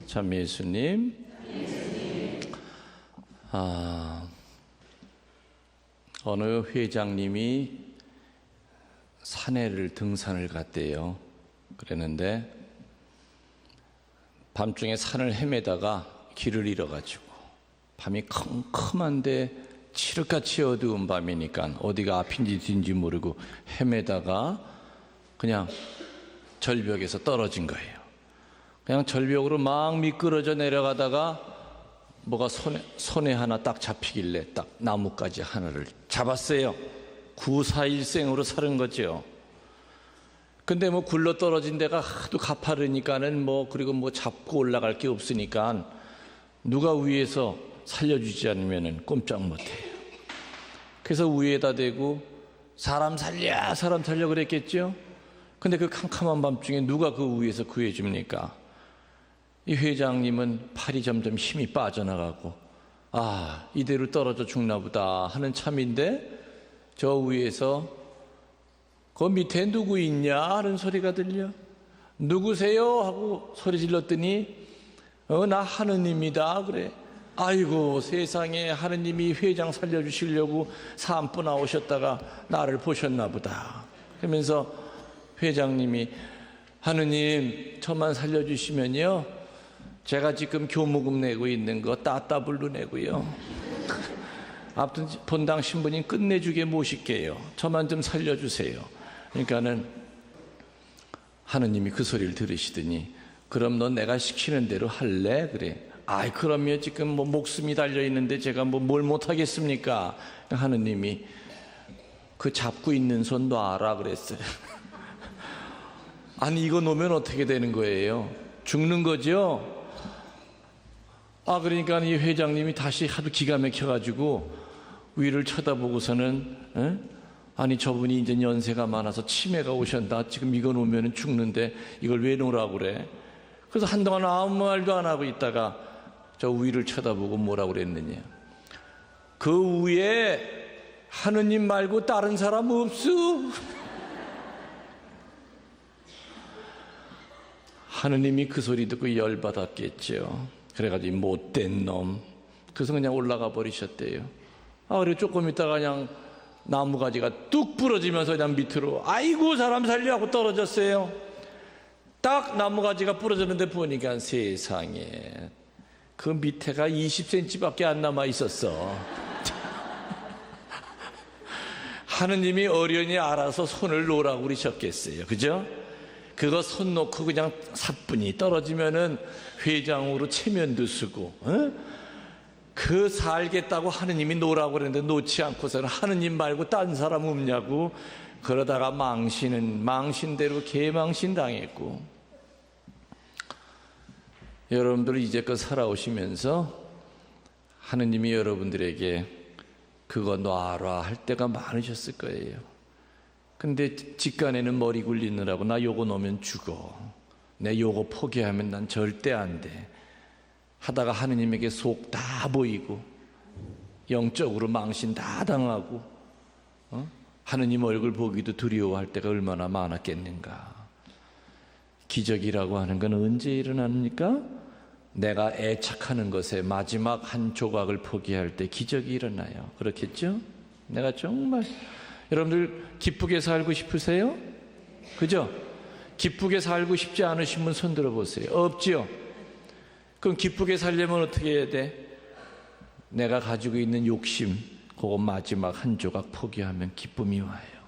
참 예수님. 어느 회장님이 산에를 등산을 갔대요. 그랬는데 밤중에 산을 헤매다가 길을 잃어가지고 밤이 컴컴한데 칠흑같이 어두운 밤이니까 어디가 앞인지 뒤인지 모르고 헤매다가 그냥 절벽에서 떨어진 거예요. 그냥 절벽으로 막 미끄러져 내려가다가 뭐가 손에 하나 딱 잡히길래 딱 나뭇가지 하나를 잡았어요. 구사일생으로 살은 거죠. 근데 뭐 굴러 떨어진 데가 하도 가파르니까는 그리고 잡고 올라갈 게 없으니까 누가 위에서 살려주지 않으면은 꼼짝 못해요. 그래서 위에다 대고 사람 살려 그랬겠죠. 근데 그 캄캄한 밤중에 누가 그 위에서 구해줍니까? 이 회장님은 팔이 점점 힘이 빠져나가고 이대로 떨어져 죽나 보다 하는 참인데 저 위에서 그 밑에 누구 있냐 하는 소리가 들려. 누구세요? 하고 소리 질렀더니 나 하느님이다 그래. 아이고 세상에, 하느님이 회장 살려주시려고 산불 나오셨다가 나를 보셨나 보다 그러면서 회장님이 하느님 저만 살려주시면요 제가 지금 교무금 내고 있는 거 따따블로 내고요 아무튼 본당 신부님 끝내주게 모실게요. 저만 좀 살려주세요. 그러니까는 하느님이 그 소리를 들으시더니 그럼 너 내가 시키는 대로 할래? 그래. 그럼요 지금 목숨이 달려있는데 제가 뭘 못하겠습니까? 하느님이 그 잡고 있는 손 놔라 그랬어요. 아니 이거 놓으면 어떻게 되는 거예요? 죽는 거죠? 그러니까 이 회장님이 다시 하도 기가 막혀가지고 위를 쳐다보고서는 아니 저분이 이제 연세가 많아서 치매가 오셨다. 지금 이거 놓으면 죽는데 이걸 왜 놓으라고 그래? 그래서 한동안 아무 말도 안 하고 있다가 저 위를 쳐다보고 뭐라고 그랬느냐. 그 위에 하느님 말고 다른 사람 없어. 하느님이 그 소리 듣고 열받았겠죠. 그래가지고 못된 놈. 그래서 그냥 올라가 버리셨대요. 그리고 조금 있다가 그냥 나무가지가 뚝 부러지면서 그냥 밑으로 아이고 사람 살려 하고 떨어졌어요. 딱 나무가지가 부러졌는데 보니까 세상에 그 밑에가 20cm밖에 안 남아 있었어. 하느님이 어련히 알아서 손을 놓으라고 그러셨겠어요. 그죠? 그거 손 놓고 그냥 사뿐히 떨어지면은 회장으로 체면도 쓰고 그 살겠다고 하느님이 놓으라고 그랬는데 놓지 않고서는 하느님 말고 딴 사람 없냐고 그러다가 망신대로 개망신 당했고. 여러분들 이제껏 살아오시면서 하느님이 여러분들에게 그거 놔라 할 때가 많으셨을 거예요. 근데 직간에는 머리 굴리느라고 나 요거 놓으면 죽어, 내 요거 포기하면 난 절대 안 돼 하다가 하느님에게 속 다 보이고 영적으로 망신 다 당하고 하느님 얼굴 보기도 두려워할 때가 얼마나 많았겠는가. 기적이라고 하는 건 언제 일어납니까? 내가 애착하는 것에 마지막 한 조각을 포기할 때 기적이 일어나요. 그렇겠죠? 내가 정말 여러분들 기쁘게 살고 싶으세요? 그죠? 기쁘게 살고 싶지 않으신 분 손 들어보세요. 없지요? 그럼 기쁘게 살려면 어떻게 해야 돼? 내가 가지고 있는 욕심 그거 마지막 한 조각 포기하면 기쁨이 와요.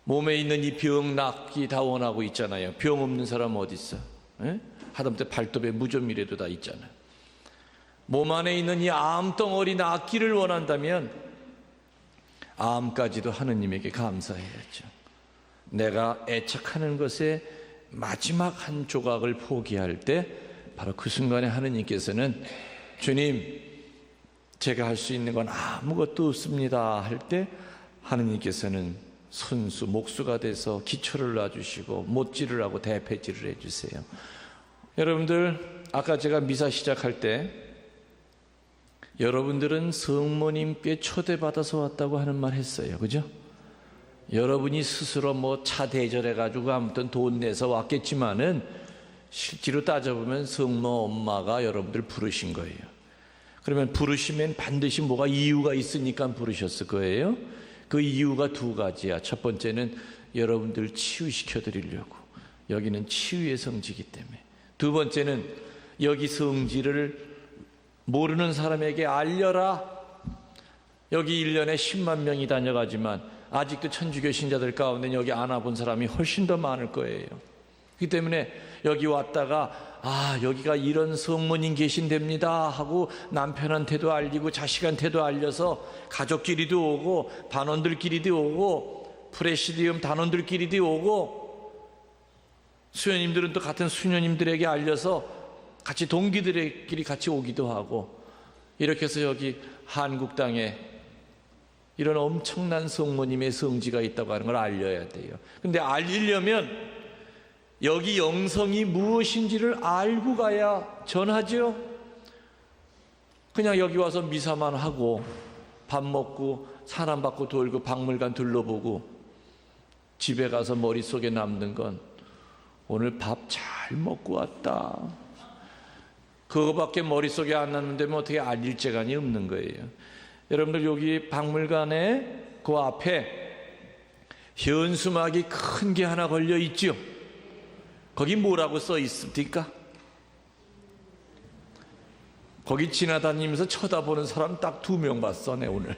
몸에 있는 이 병 낫기 다 원하고 있잖아요. 병 없는 사람 어디 있어? 하다못해 발톱에 무좀이라도 다 있잖아요. 몸 안에 있는 이 암덩어리 낫기를 원한다면 암까지도 하느님에게 감사해야죠. 내가 애착하는 것에 마지막 한 조각을 포기할 때 바로 그 순간에 하느님께서는 주님 제가 할 수 있는 건 아무것도 없습니다 할 때 하느님께서는 손수 목수가 돼서 기초를 놔주시고 못질을 하고 대패질을 해주세요. 여러분들 아까 제가 미사 시작할 때 여러분들은 성모님께 초대받아서 왔다고 하는 말 했어요. 그죠? 여러분이 스스로 차 대절해가지고 아무튼 돈 내서 왔겠지만은 실제로 따져보면 성모 엄마가 여러분들 부르신 거예요. 그러면 부르시면 반드시 뭐가 이유가 있으니까 부르셨을 거예요. 그 이유가 두 가지야. 첫 번째는 여러분들 치유시켜 드리려고. 여기는 치유의 성지이기 때문에. 두 번째는 여기 성지를 모르는 사람에게 알려라. 여기 1년에 10만 명이 다녀가지만 아직도 천주교 신자들 가운데 여기 안 와본 사람이 훨씬 더 많을 거예요. 그렇기 때문에 여기 왔다가 여기가 이런 성모님 계신답니다 하고 남편한테도 알리고 자식한테도 알려서 가족끼리도 오고 반원들끼리도 오고 프레시디움 단원들끼리도 오고 수녀님들은 또 같은 수녀님들에게 알려서 같이 동기들끼리 같이 오기도 하고 이렇게 해서 여기 한국 땅에 이런 엄청난 성모님의 성지가 있다고 하는 걸 알려야 돼요. 근데 알리려면 여기 영성이 무엇인지를 알고 가야 전하죠. 그냥 여기 와서 미사만 하고 밥 먹고 사람 받고 돌고 박물관 둘러보고 집에 가서 머릿속에 남는 건 오늘 밥 잘 먹고 왔다. 그거밖에 머릿속에 안 남는데 어떻게 알릴 재간이 없는 거예요. 여러분들 여기 박물관에 그 앞에 현수막이 큰 게 하나 걸려 있죠. 거기 뭐라고 써 있습니까? 거기 지나다니면서 쳐다보는 사람 딱 2명 봤어 내 오늘.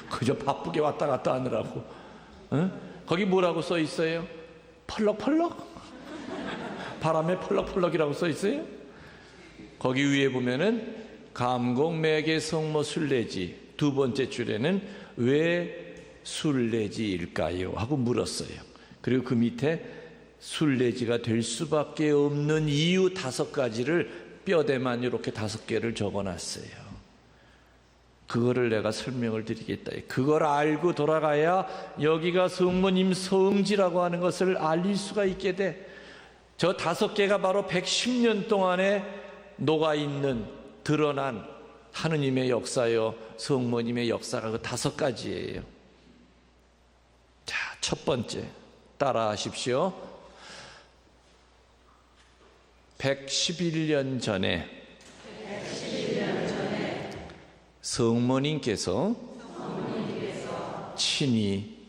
그저 바쁘게 왔다 갔다 하느라고. 거기 뭐라고 써 있어요? 펄럭펄럭? 바람에 펄럭펄럭이라고 써 있어요? 거기 위에 보면은 감곡 매개 성모 순례지 두 번째 줄에는 왜 순례지일까요? 하고 물었어요. 그리고 그 밑에 순례지가 될 수밖에 없는 이유 5가지를 뼈대만 이렇게 5개를 적어놨어요. 그거를 내가 설명을 드리겠다. 그걸 알고 돌아가야 여기가 성모님 성지라고 하는 것을 알릴 수가 있게 돼. 저 5개가 바로 110년 동안에 녹아있는 드러난 하느님의 역사요 성모님의 역사가 그 5가지예요. 자, 첫 번째 따라 하십시오. 111년 전에 성모님께서 친히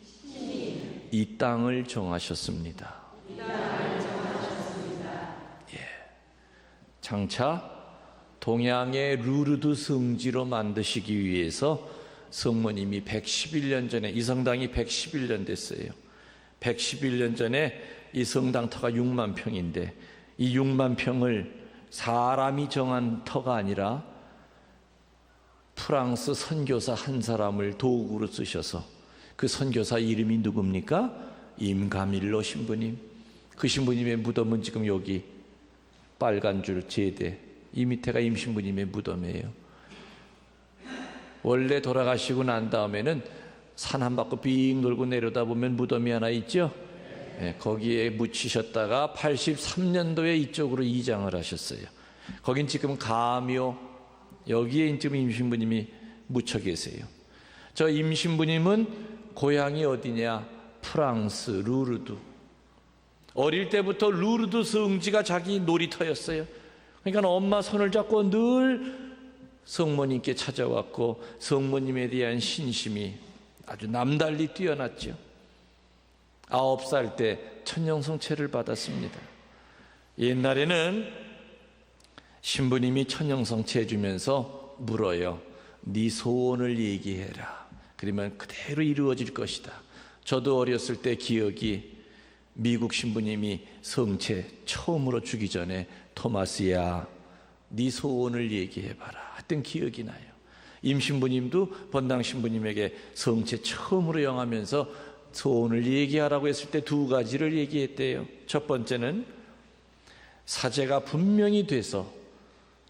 이 땅을 정하셨습니다. 장차 동양의 루르드 성지로 만드시기 위해서 성모님이 111년 전에 이 성당이 111년 됐어요. 111년 전에 이 성당터가 6만 평인데 이 6만 평을 사람이 정한 터가 아니라 프랑스 선교사 한 사람을 도구로 쓰셔서 그 선교사 이름이 누굽니까? 임가밀로 신부님. 그 신부님의 무덤은 지금 여기 빨간 줄 제대 이 밑에가 임신부님의 무덤이에요. 원래 돌아가시고 난 다음에는 산 한 바퀴 빙 돌고 내려다 보면 무덤이 하나 있죠. 네, 거기에 묻히셨다가 83년도에 이쪽으로 이장을 하셨어요. 거긴 지금 가묘 여기에 지금 임신부님이 묻혀 계세요. 저 임신부님은 고향이 어디냐? 프랑스 루르드. 어릴 때부터 루르드 성지가 자기 놀이터였어요. 그러니까 엄마 손을 잡고 늘 성모님께 찾아왔고 성모님에 대한 신심이 아주 남달리 뛰어났죠. 9살 때 천령성체를 받았습니다. 옛날에는 신부님이 천령성체 해주면서 물어요. 네 소원을 얘기해라. 그러면 그대로 이루어질 것이다. 저도 어렸을 때 기억이 미국 신부님이 성체 처음으로 주기 전에 토마스야 네 소원을 얘기해봐라 했던 기억이 나요. 임신부님도 번당 신부님에게 성체 처음으로 영하면서 소원을 얘기하라고 했을 때 2가지를 얘기했대요. 첫 번째는 사제가 분명히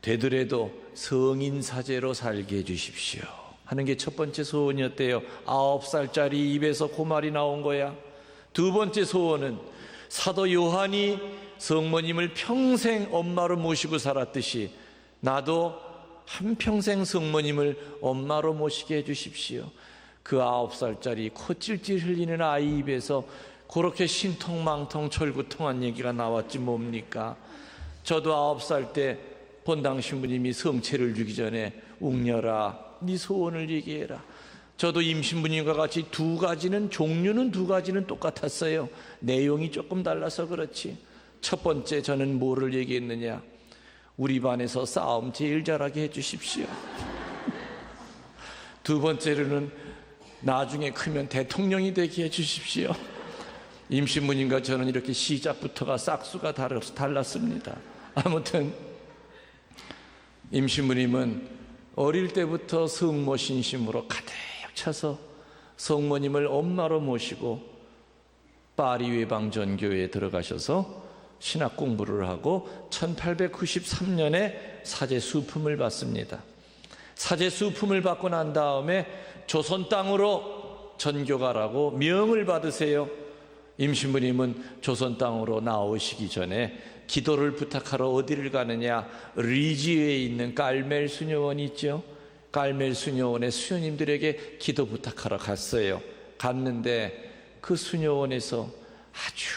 되더라도 성인 사제로 살게 해주십시오 하는 게 첫 번째 소원이었대요. 9살짜리 입에서 그 말이 나온 거야. 두 번째 소원은 사도 요한이 성모님을 평생 엄마로 모시고 살았듯이 나도 한평생 성모님을 엄마로 모시게 해주십시오. 그 9살짜리 코 찔찔 흘리는 아이 입에서 그렇게 신통망통 철구통한 얘기가 나왔지 뭡니까? 저도 9살 때 본당 신부님이 성체를 주기 전에 웅녀라 네 소원을 얘기해라. 저도 임신부님과 같이 종류는 두 가지는 똑같았어요. 내용이 조금 달라서 그렇지. 첫 번째, 저는 뭐를 얘기했느냐? 우리 반에서 싸움 제일 잘하게 해주십시오. 두 번째로는 나중에 크면 대통령이 되게 해주십시오. 임신부님과 저는 이렇게 시작부터가 싹수가 달랐습니다. 아무튼 임신부님은 어릴 때부터 성모 신심으로 가득 차서 성모님을 엄마로 모시고 파리 외방전교회에 들어가셔서 신학 공부를 하고 1893년에 사제 수품을 받습니다. 사제 수품을 받고 난 다음에 조선 땅으로 전교가라고 명을 받으세요. 임신부님은 조선 땅으로 나오시기 전에 기도를 부탁하러 어디를 가느냐? 리지에 있는 깔멜 수녀원이 있죠. 깔멜 수녀원의 수녀님들에게 기도 부탁하러 갔어요. 갔는데 그 수녀원에서 아주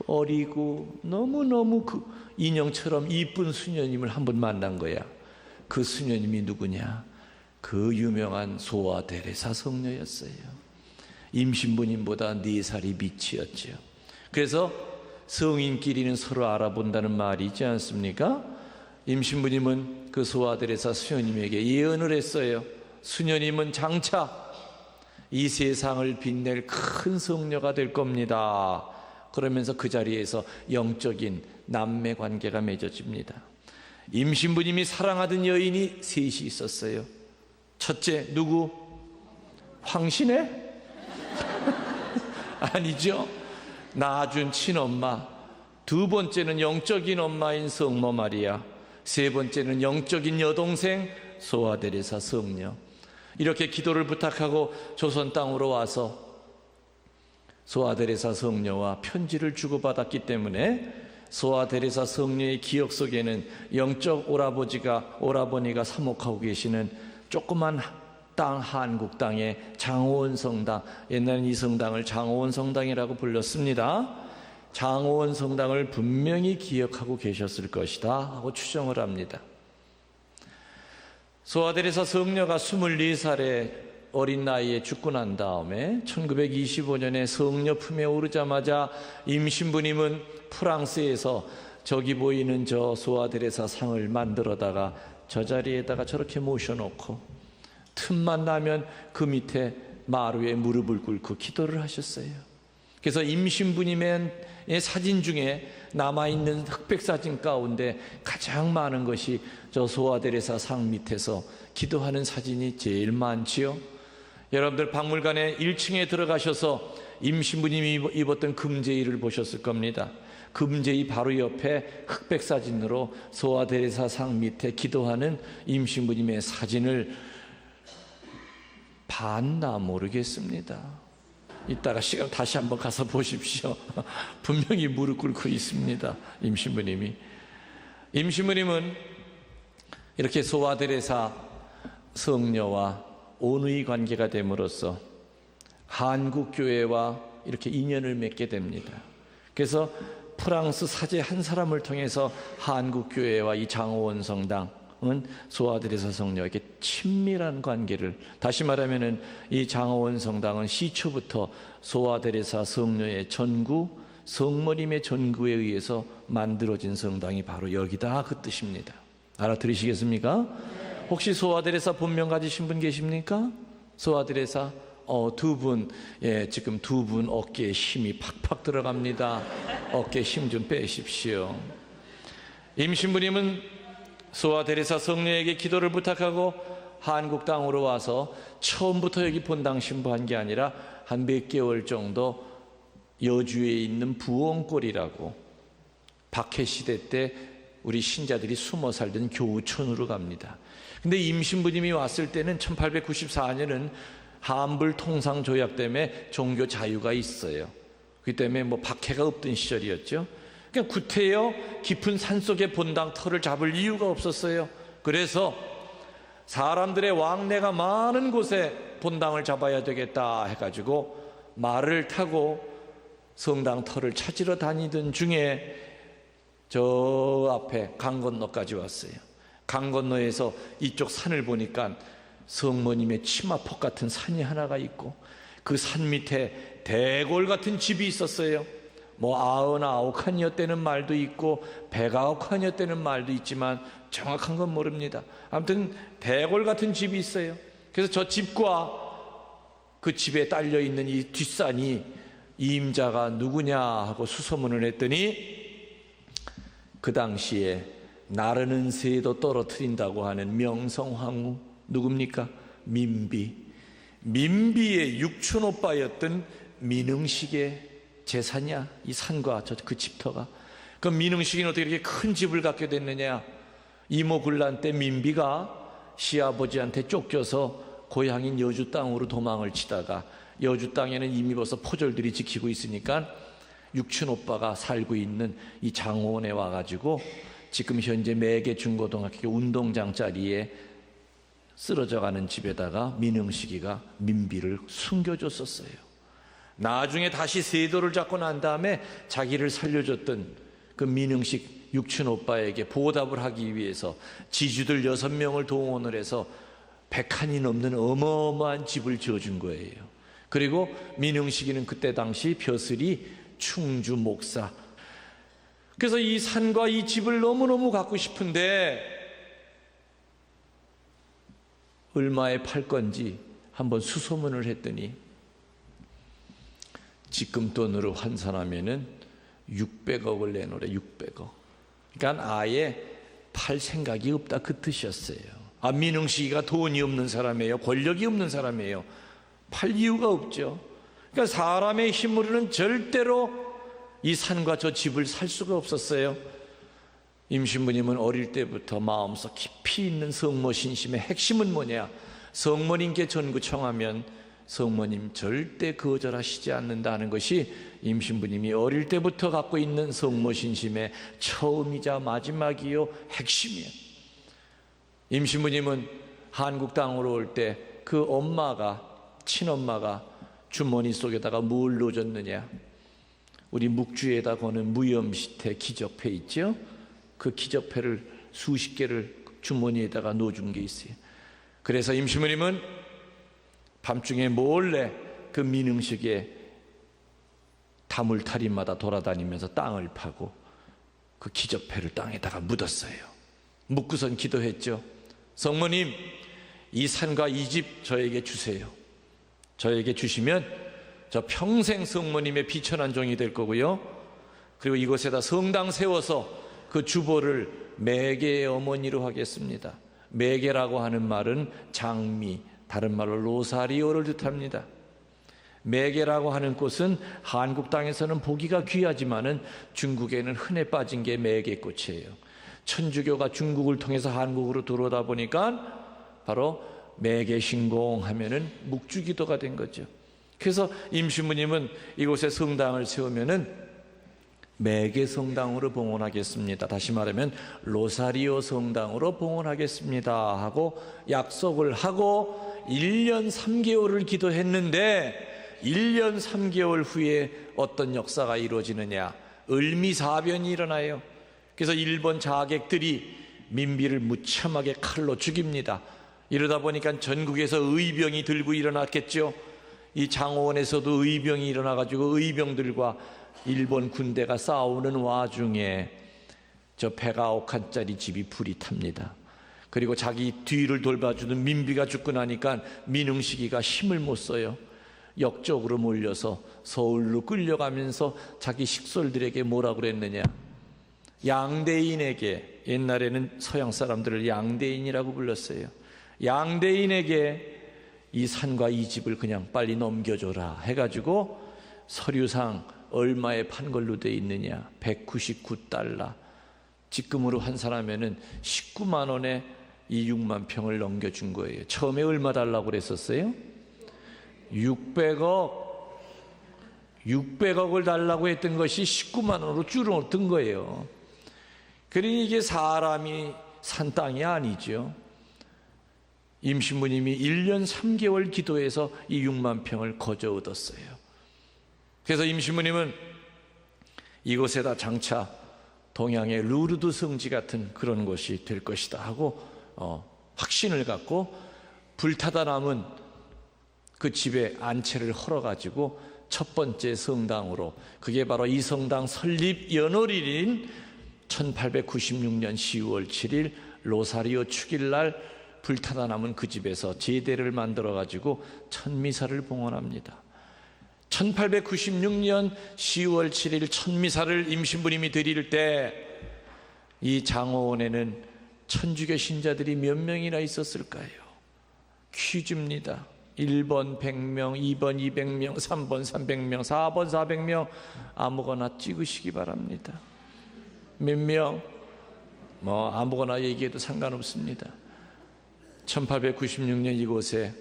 어리고 너무너무 그 인형처럼 이쁜 수녀님을 한 번 만난 거야. 그 수녀님이 누구냐? 그 유명한 소아 데레사 성녀였어요. 임신부님보다 4살이 밑이었죠. 그래서 성인끼리는 서로 알아본다는 말이 있지 않습니까? 임신부님은 그 소아 데레사 수녀님에게 예언을 했어요. 수녀님은 장차 이 세상을 빛낼 큰 성녀가 될 겁니다. 그러면서 그 자리에서 영적인 남매 관계가 맺어집니다. 임신부님이 사랑하던 여인이 셋이 있었어요. 첫째 누구? 황신혜? 아니죠. 낳아준 친엄마. 두 번째는 영적인 엄마인 성모 마리아. 세 번째는 영적인 여동생 소아 데레사 성녀. 이렇게 기도를 부탁하고 조선 땅으로 와서 소아 데레사 성녀와 편지를 주고받았기 때문에 소아 데레사 성녀의 기억 속에는 영적 오라버니가 사목하고 계시는 조그만 땅, 한국 땅의 장호원 성당, 옛날엔 이 성당을 장호원 성당이라고 불렀습니다. 장호원 성당을 분명히 기억하고 계셨을 것이다 하고 추정을 합니다. 소아 데레사 성녀가 24살의 어린 나이에 죽고 난 다음에 1925년에 성녀 품에 오르자마자 임신부님은 프랑스에서 저기 보이는 저 소아 데레사 상을 만들어다가 저 자리에다가 저렇게 모셔놓고 틈만 나면 그 밑에 마루에 무릎을 꿇고 기도를 하셨어요. 그래서 임신부님의 사진 중에 남아있는 흑백 사진 가운데 가장 많은 것이 저 소아 데레사 상 밑에서 기도하는 사진이 제일 많지요. 여러분들 박물관에 1층에 들어가셔서 임신부님이 입었던 금제의를 보셨을 겁니다. 금제의 바로 옆에 흑백 사진으로 소아 데레사 상 밑에 기도하는 임신부님의 사진을 봤나 모르겠습니다. 이따가 시간 다시 한번 가서 보십시오. 분명히 무릎 꿇고 있습니다. 임신부님이. 임신부님은 이렇게 소아 데레사 성녀와 온의 관계가 됨으로써 한국교회와 이렇게 인연을 맺게 됩니다. 그래서 프랑스 사제 한 사람을 통해서 한국교회와 이 장호원 성당은 소아 데레사 성녀에게 친밀한 관계를, 다시 말하면 이 장호원 성당은 시초부터 소아 데레사 성녀의 전구, 성모님의 전구에 의해서 만들어진 성당이 바로 여기다, 그 뜻입니다. 알아들으시겠습니까? 혹시 소아 데레사 본명 가지신 분 계십니까? 소아 데레사 두 분, 지금 두 분 어깨에 힘이 팍팍 들어갑니다. 어깨 힘 좀 빼십시오. 임신부님은 소아 데레사 성녀에게 기도를 부탁하고 한국 땅으로 와서 처음부터 여기 본당 신부한 게 아니라 한 몇 개월 정도 여주에 있는 부엉골이라고 박해시대 때 우리 신자들이 숨어 살던 교우촌으로 갑니다. 근데 임신부님이 왔을 때는 1894년은 한불 통상 조약 때문에 종교 자유가 있어요. 그 때문에 뭐 박해가 없던 시절이었죠. 그러니까 구태여 깊은 산속의 본당 터를 잡을 이유가 없었어요. 그래서 사람들의 왕래가 많은 곳에 본당을 잡아야 되겠다 해가지고 말을 타고 성당 터를 찾으러 다니던 중에 저 앞에 강 건너까지 왔어요. 강 건너에서 이쪽 산을 보니까 성모님의 치마폭 같은 산이 하나가 있고 그 산 밑에 대골 같은 집이 있었어요. 뭐 99칸이었다는 말도 있고 109칸이었다는 말도 있지만 정확한 건 모릅니다. 아무튼 대골 같은 집이 있어요. 그래서 저 집과 그 집에 딸려 있는 이 뒷산이 이 임자가 누구냐 하고 수소문을 했더니 그 당시에 나르는 새도 떨어뜨린다고 하는 명성황후, 누굽니까? 민비의 육촌오빠였던 민흥식의 재산이야. 이 산과 그 집터가. 그럼 민흥식이는 어떻게 이렇게 큰 집을 갖게 됐느냐? 이모군란 때 민비가 시아버지한테 쫓겨서 고향인 여주 땅으로 도망을 치다가 여주 땅에는 이미 벌써 포졸들이 지키고 있으니까 육촌 오빠가 살고 있는 이 장호원에 와가지고 지금 현재 매개 중고등학교 운동장 자리에 쓰러져가는 집에다가 민흥식이가 민비를 숨겨줬었어요. 나중에 다시 세도를 잡고 난 다음에 자기를 살려줬던 그 민흥식 육촌 오빠에게 보답을 하기 위해서 지주들 6명을 동원을 해서 100칸이 넘는 어마어마한 집을 지어준 거예요. 그리고 민흥식이는 그때 당시 벼슬이 충주 목사. 그래서 이 산과 이 집을 너무너무 갖고 싶은데 얼마에 팔 건지 한번 수소문을 했더니 지금 돈으로 환산하면은 600억을 내놓으래. 600억. 그러니까 아예 팔 생각이 없다, 그 뜻이었어요. 민흥식이가 돈이 없는 사람이에요. 권력이 없는 사람이에요. 팔 이유가 없죠. 그러니까 사람의 힘으로는 절대로 이 산과 저 집을 살 수가 없었어요. 임신부님은 어릴 때부터 마음속 깊이 있는 성모 신심의 핵심은 뭐냐? 성모님께 전구 청하면 성모님 절대 거절하시지 않는다는 것이 임신부님이 어릴 때부터 갖고 있는 성모 신심의 처음이자 마지막이요 핵심이에요. 임신부님은 한국 땅으로 올 때 그 엄마가, 친엄마가 주머니 속에다가 뭘 넣어줬느냐? 우리 묵주에다 거는 무염시태 기적패 있죠? 그 기적패를 수십 개를 주머니에다가 넣어준 게 있어요. 그래서 임신부님은 밤중에 몰래 그 민흥식의 다물타리마다 돌아다니면서 땅을 파고 그 기적패를 땅에다가 묻었어요. 묻고선 기도했죠. 성모님, 이 산과 이 집 저에게 주세요. 저에게 주시면 저 평생 성모님의 비천한 종이 될 거고요. 그리고 이곳에다 성당 세워서 그 주보를 매개의 어머니로 하겠습니다. 매개라고 하는 말은 장미, 다른 말로 로사리오를 뜻합니다. 매개라고 하는 꽃은 한국 땅에서는 보기가 귀하지만은 중국에는 흔해 빠진 게 매개꽃이에요. 천주교가 중국을 통해서 한국으로 들어오다 보니까 바로 매개신공 하면은 묵주기도가 된 거죠. 그래서 임신부님은 이곳에 성당을 세우면은 매개 성당으로 봉헌하겠습니다. 다시 말하면 로사리오 성당으로 봉헌하겠습니다 하고 약속을 하고 1년 3개월을 기도했는데 1년 3개월 후에 어떤 역사가 이루어지느냐? 을미사변이 일어나요. 그래서 일본 자객들이 민비를 무참하게 칼로 죽입니다. 이러다 보니까 전국에서 의병이 들고 일어났겠죠. 이 장호원에서도 의병이 일어나가지고 의병들과 일본 군대가 싸우는 와중에 저 109칸짜리 집이 불이 탑니다. 그리고 자기 뒤를 돌봐주는 민비가 죽고 나니까 민흥식이가 힘을 못 써요. 역적으로 몰려서 서울로 끌려가면서 자기 식솔들에게 뭐라고 그랬느냐? 양대인에게, 옛날에는 서양 사람들을 양대인이라고 불렀어요. 양대인에게 이 산과 이 집을 그냥 빨리 넘겨줘라 해가지고 서류상 얼마에 판 걸로 돼 있느냐? 199달러. 지금으로 환산하면은 19만 원에 이 6만 평을 넘겨준 거예요. 처음에 얼마 달라고 그랬었어요? 600억을 달라고 했던 것이 19만 원으로 줄어든 거예요. 그러니 이게 사람이 산 땅이 아니죠. 임신부님이 1년 3개월 기도해서 이 6만 평을 거저 얻었어요. 그래서 임신부님은 이곳에다 장차 동양의 루르드 성지 같은 그런 곳이 될 것이다 하고 확신을 갖고 불타다 남은 그 집에 안채를 헐어가지고 첫 번째 성당으로, 그게 바로 이 성당 설립 연월일인 1896년 10월 7일 로사리오 축일날 불타다 남은 그 집에서 제대를 만들어가지고 천미사를 봉헌합니다. 1896년 10월 7일 천미사를 임신부님이 드릴 때 이 장호원에는 천주교 신자들이 몇 명이나 있었을까요? 퀴즈입니다. 1번 100명, 2번 200명, 3번 300명, 4번 400명, 아무거나 찍으시기 바랍니다. 몇 명? 아무거나 얘기해도 상관없습니다. 1896년 이곳에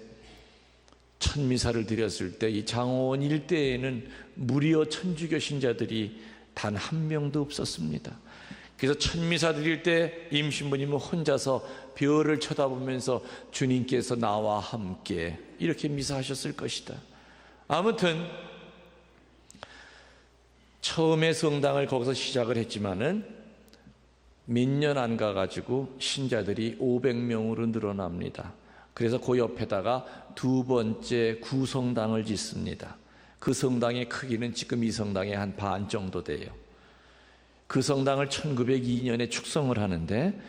천미사를 드렸을 때 이 장호원 일대에는 무려 천주교 신자들이 단 한 명도 없었습니다. 그래서 천미사 드릴 때 임신부님은 혼자서 별을 쳐다보면서 주님께서 나와 함께 이렇게 미사하셨을 것이다. 아무튼 처음에 성당을 거기서 시작을 했지만은 몇 년 안 가가지고 신자들이 500명으로 늘어납니다. 그래서 그 옆에다가 두 번째 구성당을 짓습니다. 그 성당의 크기는 지금 이 성당의 한 반 정도 돼요. 그 성당을 1902년에 축성을 하는데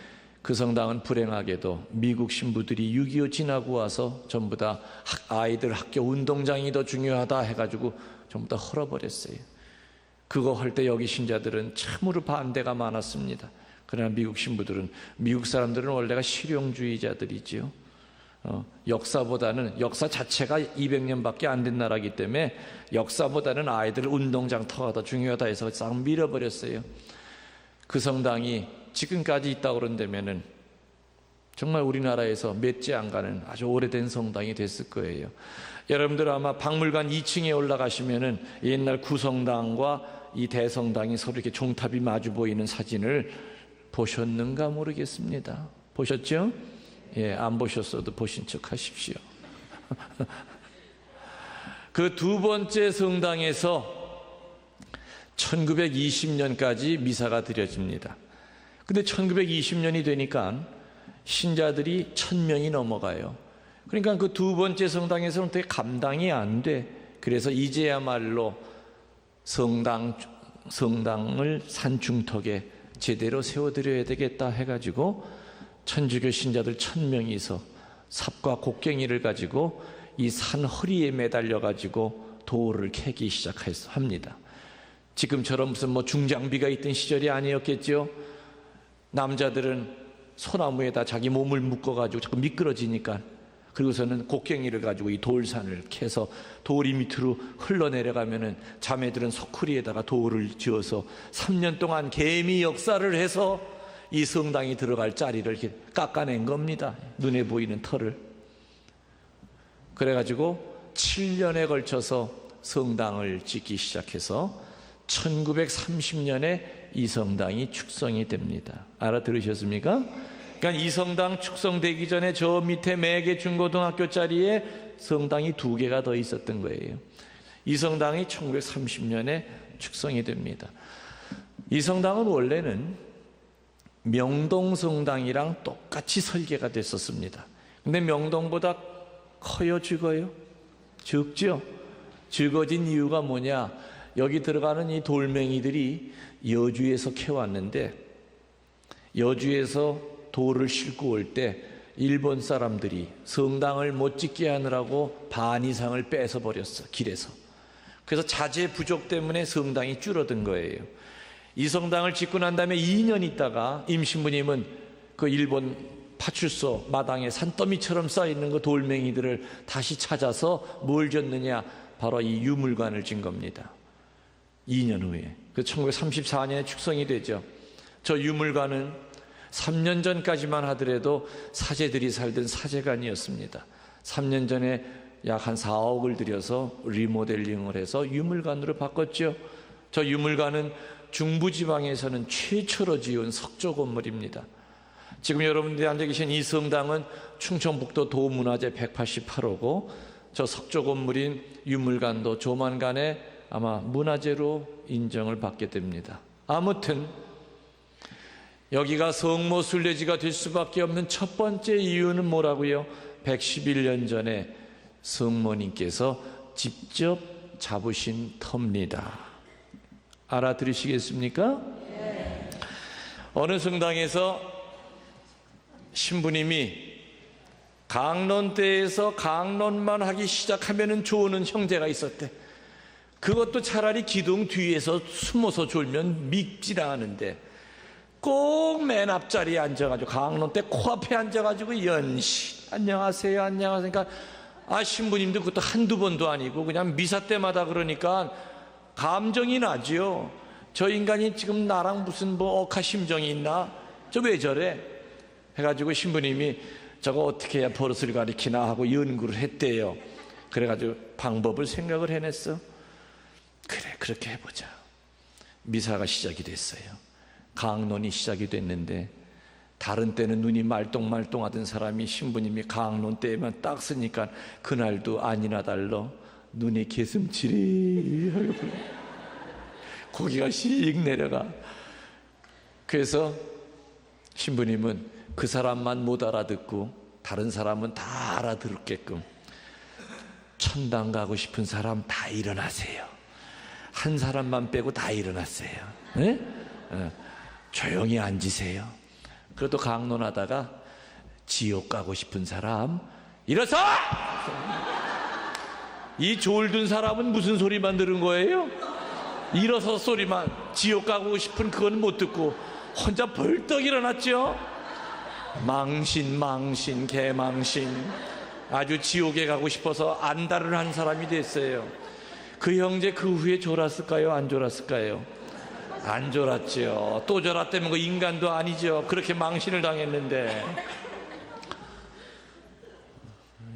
그 성당은 불행하게도 미국 신부들이 6.25 지나고 와서 전부 다 아이들 학교 운동장이 더 중요하다 해가지고 전부 다 헐어버렸어요. 그거 할 때 여기 신자들은 참으로 반대가 많았습니다. 그러나 미국 신부들은, 미국 사람들은 원래가 실용주의자들이지요. 역사 자체가 200년밖에 안 된 나라이기 때문에 역사보다는 아이들 운동장 터가 더 중요하다 해서 싹 밀어버렸어요. 그 성당이 지금까지 있다고 그런다면은 정말 우리나라에서 몇 째 안 가는 아주 오래된 성당이 됐을 거예요. 여러분들 아마 박물관 2층에 올라가시면은 옛날 구성당과 이 대성당이 서로 이렇게 종탑이 마주 보이는 사진을 보셨는가 모르겠습니다. 보셨죠? 예, 안 보셨어도 보신 척 하십시오. 그 두 번째 성당에서 1920년까지 미사가 드려집니다. 근데 1920년이 되니까 신자들이 1000명이 넘어가요. 그러니까 그 두 번째 성당에서는 되게 감당이 안 돼. 그래서 이제야말로 성당을 산중턱에 제대로 세워드려야 되겠다 해가지고 천주교 신자들 1000명이서 삽과 곡괭이를 가지고 이 산 허리에 매달려 가지고 돌을 캐기 시작합니다. 지금처럼 무슨 중장비가 있던 시절이 아니었겠죠. 남자들은 소나무에다 자기 몸을 묶어 가지고 자꾸 미끄러지니까, 그리고서는 곡괭이를 가지고 이 돌산을 캐서 돌이 밑으로 흘러내려가면은 자매들은 소쿠리에다가 돌을 지어서 3년 동안 개미 역사를 해서 이 성당이 들어갈 자리를 이렇게 깎아낸 겁니다. 눈에 보이는 털을. 그래가지고 7년에 걸쳐서 성당을 짓기 시작해서 1930년에 이 성당이 축성이 됩니다. 알아들으셨습니까? 그러니까 이 성당 축성되기 전에 저 밑에 매개 중고등학교 자리에 성당이 2개가 더 있었던 거예요. 이 성당이 1930년에 축성이 됩니다. 이 성당은 원래는 명동성당이랑 똑같이 설계가 됐었습니다. 근데 명동보다 커요, 적어요? 적죠? 적어진 이유가 뭐냐? 여기 들어가는 이 돌멩이들이 여주에서 캐왔는데, 여주에서 돌을 싣고 올 때 일본 사람들이 성당을 못 짓게 하느라고 반 이상을 뺏어 버렸어, 길에서. 그래서 자재 부족 때문에 성당이 줄어든 거예요. 이 성당을 짓고 난 다음에 2년 있다가 임신부님은 그 일본 파출소 마당에 산더미처럼 쌓여있는 그 돌멩이들을 다시 찾아서 뭘 짓느냐, 바로 이 유물관을 짓는 겁니다. 2년 후에. 그 1934년에 축성이 되죠. 저 유물관은 3년 전까지만 하더라도 사제들이 살던 사제관이었습니다. 3년 전에 약 한 4억을 들여서 리모델링을 해서 유물관으로 바꿨죠. 저 유물관은 중부지방에서는 최초로 지은 석조 건물입니다. 지금 여러분들이 앉아 계신 이 성당은 충청북도 도문화재 188호고 저 석조 건물인 유물관도 조만간에 아마 문화재로 인정을 받게 됩니다. 아무튼 여기가 성모 순례지가 될 수밖에 없는 첫 번째 이유는 뭐라고요? 111년 전에 성모님께서 직접 잡으신 터입니다. 알아들으시겠습니까? 네. 어느 성당에서 신부님이 강론대에서 강론만 하기 시작하면 좋은 형제가 있었대. 그것도 차라리 기둥 뒤에서 숨어서 졸면 믿질 않은데 꼭 맨 앞자리에 앉아가지고 강론대 코앞에 앉아가지고 연신 안녕하세요 안녕하세요. 그러니까 신부님도 그것도 한두 번도 아니고 그냥 미사 때마다 그러니까 감정이 나죠. 저 인간이 지금 나랑 무슨 뭐 억하심정이 있나? 저 왜 저래? 해가지고 신부님이 저거 어떻게 해야 버릇을 가리키나 하고 연구를 했대요. 그래가지고 방법을 생각을 해냈어. 그래, 그렇게 해보자. 미사가 시작이 됐어요. 강론이 시작이 됐는데 다른 때는 눈이 말똥말똥하던 사람이 신부님이 강론 때에만 딱 쓰니까 그날도 아니나 달러 눈에 개슴치레 고기가 씩 내려가. 그래서 신부님은 그 사람만 못 알아듣고 다른 사람은 다 알아들게끔 천당 가고 싶은 사람 다 일어나세요. 한 사람만 빼고 다 일어났어요. 네? 조용히 앉으세요. 그래도 강론하다가 지옥 가고 싶은 사람 일어서! 이 졸든 사람은 무슨 소리만 들은 거예요? 일어서 소리만. 지옥 가고 싶은 그건 못 듣고 혼자 벌떡 일어났죠. 망신 개망신. 아주 지옥에 가고 싶어서 안달을 한 사람이 됐어요. 그 형제 그 후에 졸았을까요? 안 졸았을까요? 안 졸았죠. 또 졸았다면 그 인간도 아니죠. 그렇게 망신을 당했는데.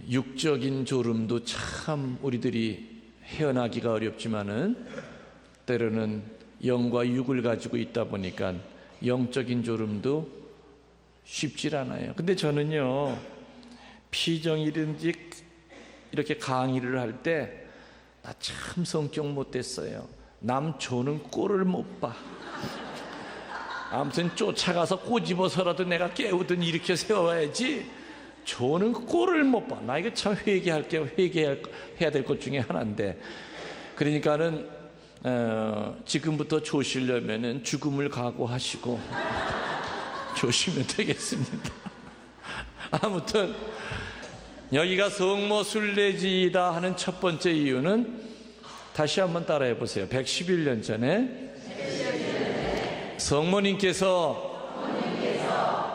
육적인 졸음도 참 우리들이 헤어나기가 어렵지만은 때로는 영과 육을 가지고 있다 보니까 영적인 졸음도 쉽질 않아요. 근데 저는요, 피정이든지 이렇게 강의를 할 때 나 참 성격 못됐어요. 남 조는 꼴을 못 봐. 아무튼 쫓아가서 꼬집어서라도 내가 깨우든 일으켜 세워야지 조는 꼴을 못 봐. 나 이거 참 회개해야 될 것 중에 하나인데. 그러니까는 지금부터 조시려면은 죽음을 각오하시고 조시면 되겠습니다. 아무튼 여기가 성모 순례지이다 하는 첫 번째 이유는 다시 한번 따라해 보세요. 111년 전에 성모님께서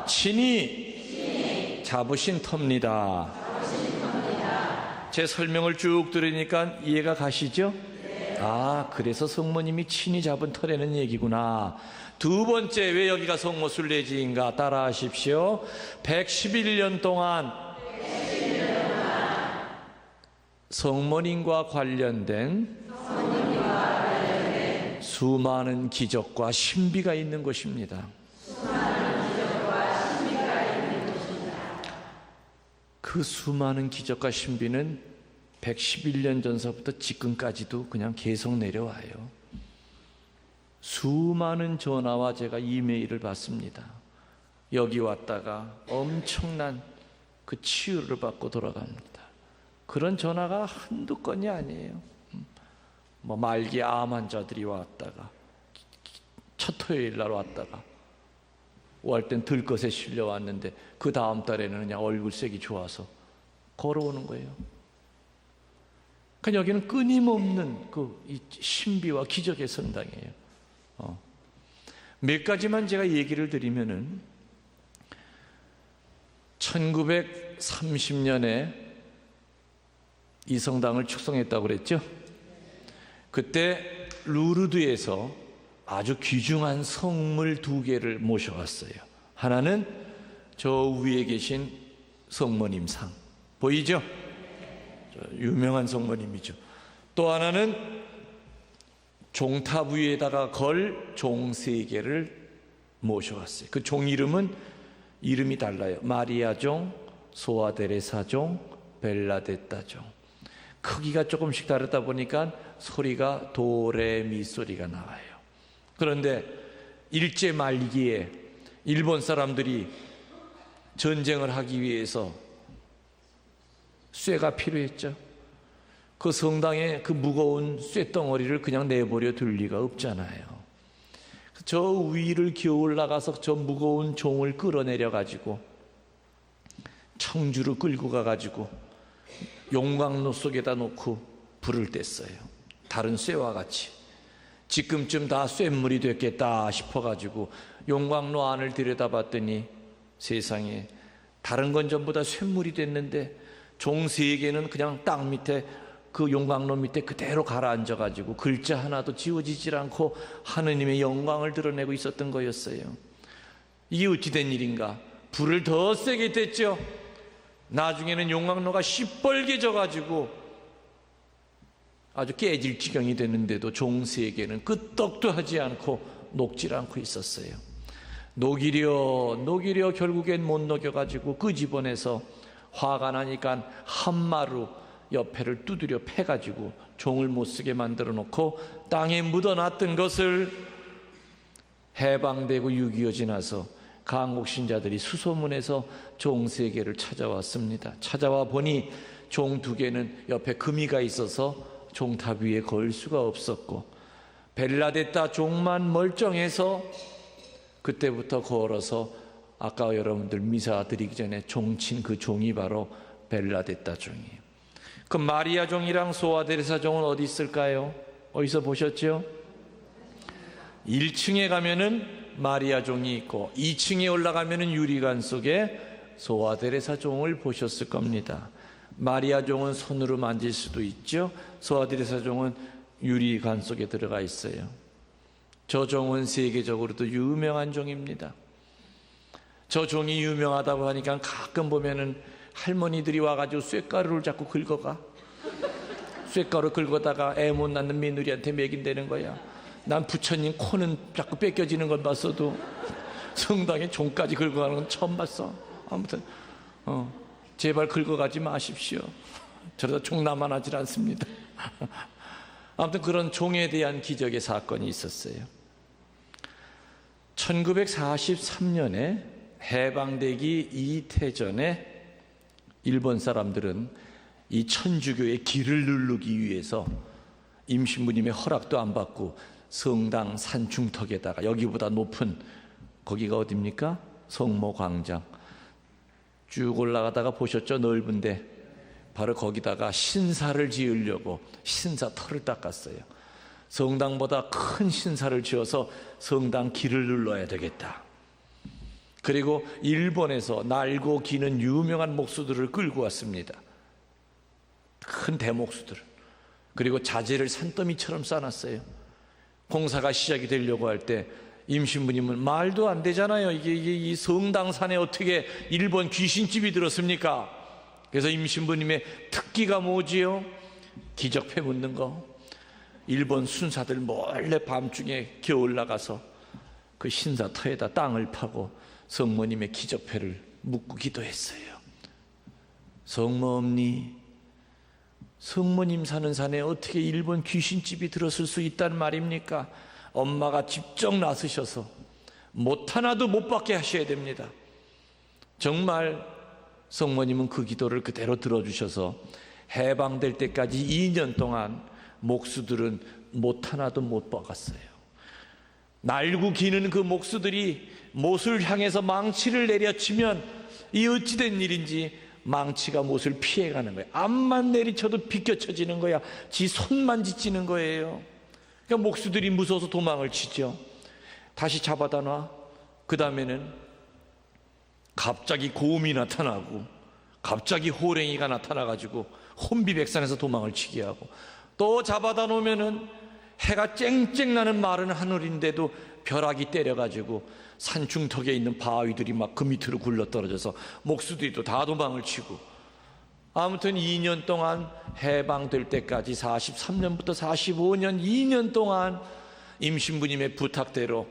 친히 잡으신 터입니다. 제 설명을 쭉 들으니까 이해가 가시죠? 그래서 성모님이 친히 잡은 터라는 얘기구나. 두 번째, 왜 여기가 성모 순례지인가? 따라하십시오. 111년 동안 성모님과 관련된 수많은 기적과 신비가 있는 곳입니다. 그 수많은 기적과 신비는 111년 전서부터 지금까지도 그냥 계속 내려와요. 수많은 전화와 제가 이메일을 받습니다. 여기 왔다가 엄청난 그 치유를 받고 돌아갑니다. 그런 전화가 한두 건이 아니에요. 뭐 말기 암 환자들이 왔다가 첫 토요일 날 왔다가 올 땐 들것에 실려왔는데 그 다음 달에는 그냥 얼굴색이 좋아서 걸어오는 거예요. 그러니까 여기는 끊임없는 그 신비와 기적의 성당이에요. 몇 가지만 제가 얘기를 드리면은 1930년에 이 성당을 축성했다고 그랬죠. 그때 루르드에서 아주 귀중한 성물 두 개를 모셔왔어요. 하나는 저 위에 계신 성모님 상 보이죠? 유명한 성모님이죠. 또 하나는 종탑 위에다가 걸 종 세 개를 모셔왔어요. 그 종 이름이 달라요. 마리아 종, 소아데레사 종, 벨라데타 종. 크기가 조금씩 다르다 보니까 소리가 도레미 소리가 나와요. 그런데 일제 말기에 일본 사람들이 전쟁을 하기 위해서 쇠가 필요했죠. 그 성당에 그 무거운 쇠덩어리를 그냥 내버려 둘 리가 없잖아요. 저 위를 기어 올라가서 저 무거운 종을 끌어내려 가지고 청주로 끌고 가가지고 용광로 속에다 놓고 불을 뗐어요. 다른 쇠와 같이. 지금쯤 다 쇠물이 됐겠다 싶어가지고 용광로 안을 들여다봤더니 세상에 다른 건 전부 다 쇠물이 됐는데 종 3개는 그냥 땅 밑에 그 용광로 밑에 그대로 가라앉아가지고 글자 하나도 지워지질 않고 하느님의 영광을 드러내고 있었던 거였어요. 이게 어찌된 일인가? 불을 더 세게 뗐죠. 나중에는 용광로가 시뻘게 져가지고 아주 깨질 지경이 됐는데도 종 3개는 끄떡도 하지 않고 녹질 않고 있었어요. 녹이려 결국엔 못 녹여가지고 끄집어내서 화가 나니까 한마루 옆에를 두드려 패가지고 종을 못 쓰게 만들어 놓고 땅에 묻어놨던 것을 해방되고 6.25 지나서 강국신자들이 수소문해서 종 3개를 찾아왔습니다. 찾아와 보니 종 2개는 옆에 금이가 있어서 종탑 위에 걸 수가 없었고 벨라데타 종만 멀쩡해서 그때부터 걸어서 아까 여러분들 미사 드리기 전에 종친 그 종이 바로 벨라데타 종이에요. 그 마리아 종이랑 소아데레사 종은 어디 있을까요? 어디서 보셨죠? 1층에 가면은 마리아 종이 있고 2층에 올라가면은 유리관 속에 소아데레사 종을 보셨을 겁니다. 마리아 종은 손으로 만질 수도 있죠. 소아데레사 종은 유리관 속에 들어가 있어요. 저 종은 세계적으로도 유명한 종입니다. 저 종이 유명하다고 하니까 가끔 보면은 할머니들이 와가지고 쇳가루를 자꾸 긁어가. 쇳가루 긁어다가 애 못 낳는 며느리한테 먹인다는 거야. 난 부처님 코는 자꾸 뺏겨지는 건 봤어도 성당에 종까지 긁어가는 건 처음 봤어. 아무튼 제발 긁어가지 마십시오. 저러다 종 남아나질 않습니다. 아무튼 그런 종에 대한 기적의 사건이 있었어요. 1943년에 해방되기 이태전에 일본 사람들은 이 천주교의 길을 누르기 위해서 임신부님의 허락도 안 받고 성당 산중턱에다가 여기보다 높은 거기가 어딥니까? 성모광장 쭉 올라가다가 보셨죠? 넓은데 바로 거기다가 신사를 지으려고 신사 털을 닦았어요. 성당보다 큰 신사를 지어서 성당 길을 눌러야 되겠다. 그리고 일본에서 날고 기는 유명한 목수들을 끌고 왔습니다. 큰 대목수들. 그리고 자재를 산더미처럼 싸놨어요. 공사가 시작이 되려고 할 때 임신부님은 말도 안 되잖아요. 이게 이 성당산에 어떻게 일본 귀신집이 들었습니까? 그래서 임신부님의 특기가 뭐지요? 기적패 묻는 거. 일본 순사들 몰래 밤중에 기어 올라가서 그 신사 터에다 땅을 파고 성모님의 기적패를 묻고 기도했어요. 성모엄니, 성모님 사는 산에 어떻게 일본 귀신집이 들었을 수 있단 말입니까? 엄마가 직접 나서셔서 못 하나도 못 받게 하셔야 됩니다. 정말 성모님은 그 기도를 그대로 들어주셔서 해방될 때까지 2년 동안 목수들은 못 하나도 못 박았어요. 날고 기는 그 목수들이 못을 향해서 망치를 내려치면 이 어찌된 일인지 망치가 못을 피해가는 거야. 앞만 내리쳐도 비껴쳐지는 거야. 지 손만 지치는 거예요. 그러니까 목수들이 무서워서 도망을 치죠. 다시 잡아다 놔. 그 다음에는 갑자기 곰이 나타나고 갑자기 호랭이가 나타나가지고 혼비백산에서 도망을 치게 하고 또 잡아다 놓으면은 해가 쨍쨍 나는 마른 하늘인데도 벼락이 때려가지고 산중턱에 있는 바위들이 막 그 밑으로 굴러떨어져서 목수들이 또 다 도망을 치고 아무튼 2년 동안 해방될 때까지 43년부터 45년 2년 동안 임신부님의 부탁대로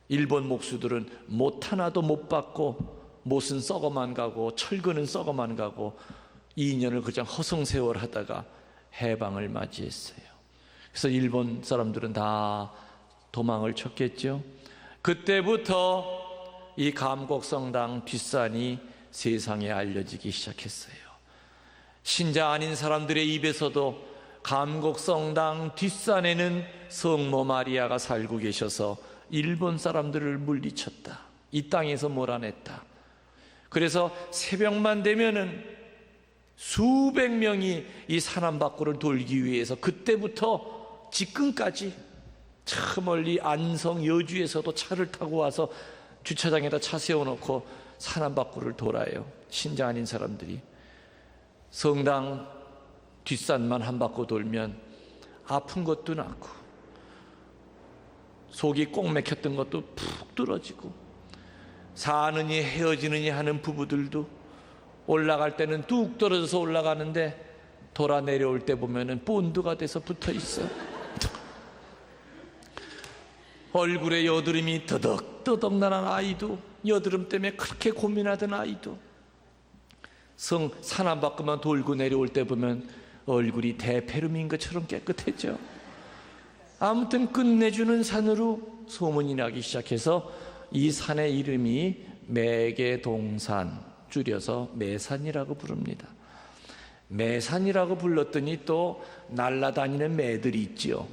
일본 목수들은 못 하나도 못 받고 못은 썩어만 가고 철근은 썩어만 가고 2년을 그냥 허송세월 하다가 해방을 맞이했어요. 그래서 일본 사람들은 다 도망을 쳤겠죠. 그때부터 이 감곡성당 뒷산이 세상에 알려지기 시작했어요. 신자 아닌 사람들의 입에서도 감곡성당 뒷산에는 성모 마리아가 살고 계셔서 일본 사람들을 물리쳤다, 이 땅에서 몰아냈다. 그래서 새벽만 되면은 수백 명이 이 산안 밖으로 돌기 위해서 그때부터 지금까지 저 멀리 안성 여주에서도 차를 타고 와서 주차장에다 차 세워놓고 산안 밖으로 돌아요. 신자 아닌 사람들이 성당 뒷산만 한 바퀴 돌면 아픈 것도 낫고 속이 꼭 막혔던 것도 푹 뚫어지고 사느니 헤어지느니 하는 부부들도 올라갈 때는 뚝 떨어져서 올라가는데 돌아 내려올 때 보면은 본드가 돼서 붙어 있어. 얼굴에 여드름이 더덕더덕 나는 아이도, 여드름 때문에 그렇게 고민하던 아이도 산 한 바퀴만 돌고 내려올 때 보면 얼굴이 대페르민 것처럼 깨끗해져. 아무튼 끝내주는 산으로 소문이 나기 시작해서 이 산의 이름이 매개동산, 줄여서 매산이라고 부릅니다. 매산이라고 불렀더니 또 날아다니는 매들이 있지요.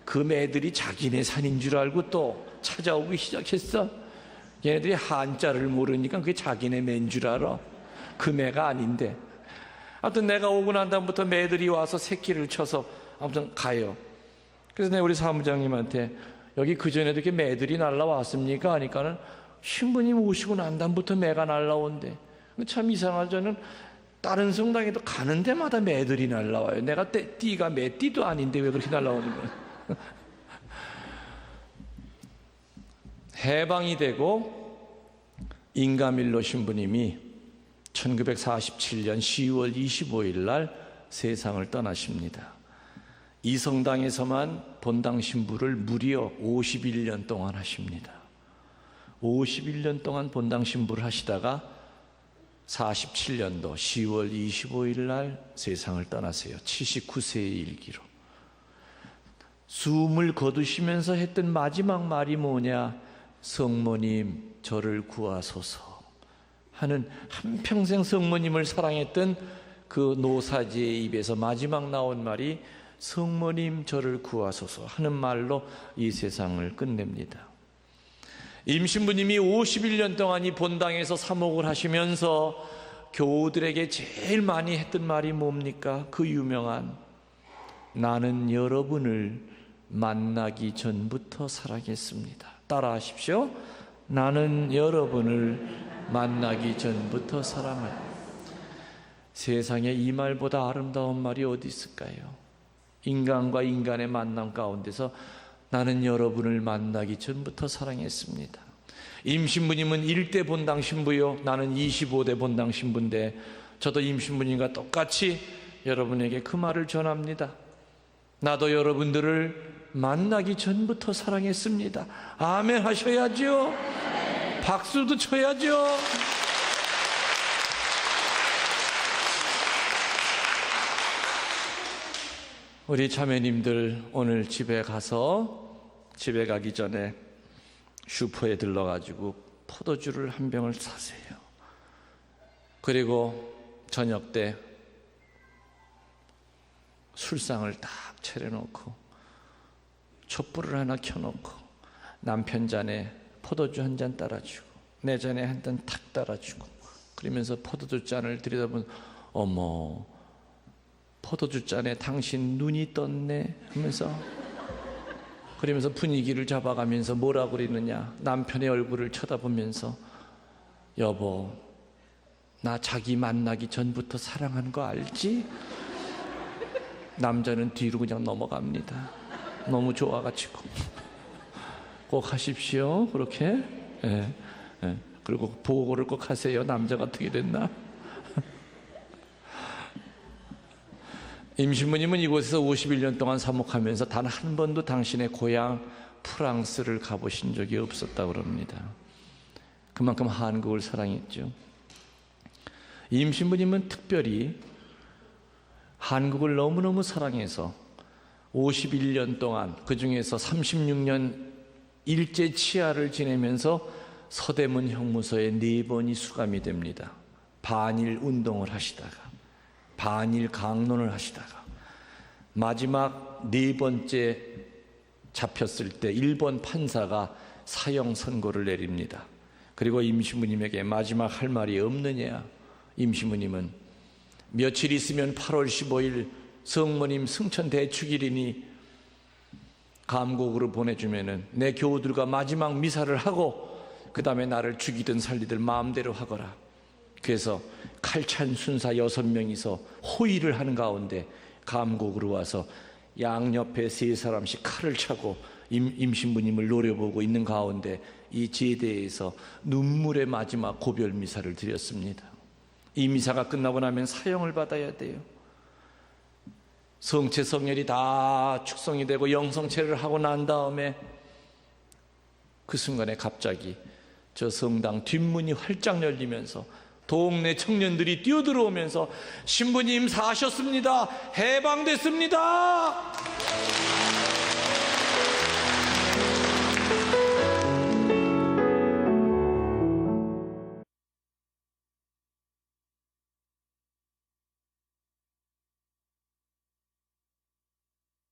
그 매들이 자기네 산인 줄 알고 또 찾아오기 시작했어. 얘네들이 한자를 모르니까 그게 자기네 매인 줄 알아. 그 매가 아닌데. 아무튼 내가 오고 난 다음부터 매들이 와서 새끼를 쳐서 아무튼 가요. 그래서 내가 우리 사무장님한테 여기 그전에도 이렇게 매들이 날라왔습니까? 하니까는 신부님 오시고 난 다음부터 매가 날라온대. 참 이상하죠. 저는 다른 성당에도 가는 데마다 매들이 날라와요. 내가 띠가 매띠도 아닌데 왜 그렇게 날라오는 거야? 해방이 되고 인가밀로 신부님이 1947년 10월 25일 날 세상을 떠나십니다. 이 성당에서만 본당 신부를 무려 51년 동안 하십니다. 51년 동안 본당 신부를 하시다가 47년도 10월 25일 날 세상을 떠나세요. 79세의 일기로. 숨을 거두시면서 했던 마지막 말이 뭐냐? 성모님 저를 구하소서 하는, 한평생 성모님을 사랑했던 그 노사지의 입에서 마지막 나온 말이 성모님 저를 구하소서 하는 말로 이 세상을 끝냅니다. 임신부님이 51년 동안 이 본당에서 사목을 하시면서 교우들에게 제일 많이 했던 말이 뭡니까? 그 유명한 나는 여러분을 만나기 전부터 사랑했습니다. 따라하십시오. 나는 여러분을 만나기 전부터 사랑합니다. 세상에 이 말보다 아름다운 말이 어디 있을까요? 인간과 인간의 만남 가운데서 나는 여러분을 만나기 전부터 사랑했습니다. 임신부님은 1대 본당 신부요, 나는 25대 본당 신부인데 저도 임신부님과 똑같이 여러분에게 그 말을 전합니다. 나도 여러분들을 만나기 전부터 사랑했습니다. 아멘 하셔야죠. 박수도 쳐야죠. 우리 자매님들 오늘 집에 가기 전에 슈퍼에 들러가지고 포도주를 한 병을 사세요. 그리고 저녁 때 술상을 딱 차려놓고 촛불을 하나 켜놓고 남편 잔에 포도주 한 잔 따라주고 내 잔에 한 잔 탁 따라주고 그러면서 포도주 잔을 들여다보면 어머 포도주 잔에 당신 눈이 떴네 하면서 그러면서 분위기를 잡아가면서 뭐라고 그러느냐, 남편의 얼굴을 쳐다보면서 여보 나 자기 만나기 전부터 사랑한 거 알지? 남자는 뒤로 그냥 넘어갑니다. 너무 좋아가지고. 꼭 하십시오 그렇게. 예. 그리고 보고를 꼭 하세요. 남자가 어떻게 됐나? 임신부님은 이곳에서 51년 동안 사목하면서 단 한 번도 당신의 고향 프랑스를 가보신 적이 없었다고 그럽니다. 그만큼 한국을 사랑했죠. 임신부님은 특별히 한국을 너무너무 사랑해서 51년 동안 그 중에서 36년 일제 치하를 지내면서 서대문 형무소에 4번이 수감이 됩니다. 반일 운동을 하시다가 반일 강론을 하시다가 마지막 4번째 잡혔을 때 일본 판사가 사형 선고를 내립니다. 그리고 임시무님에게 마지막 할 말이 없느냐. 임시무님은 며칠 있으면 8월 15일 성모님 승천 대축일이니 감곡으로 보내주면은 내 교우들과 마지막 미사를 하고 그 다음에 나를 죽이든 살리든 마음대로 하거라. 그래서 칼찬 순사 6명이서 호의를 하는 가운데 감곡으로 와서 양옆에 3사람씩 칼을 차고 임신부님을 노려보고 있는 가운데 이 제대에서 눈물의 마지막 고별 미사를 드렸습니다. 이 미사가 끝나고 나면 사형을 받아야 돼요. 성체 성혈이 다 축성이 되고 영성체를 하고 난 다음에 그 순간에 갑자기 저 성당 뒷문이 활짝 열리면서 동네 청년들이 뛰어들어오면서 신부님 사셨습니다. 해방됐습니다.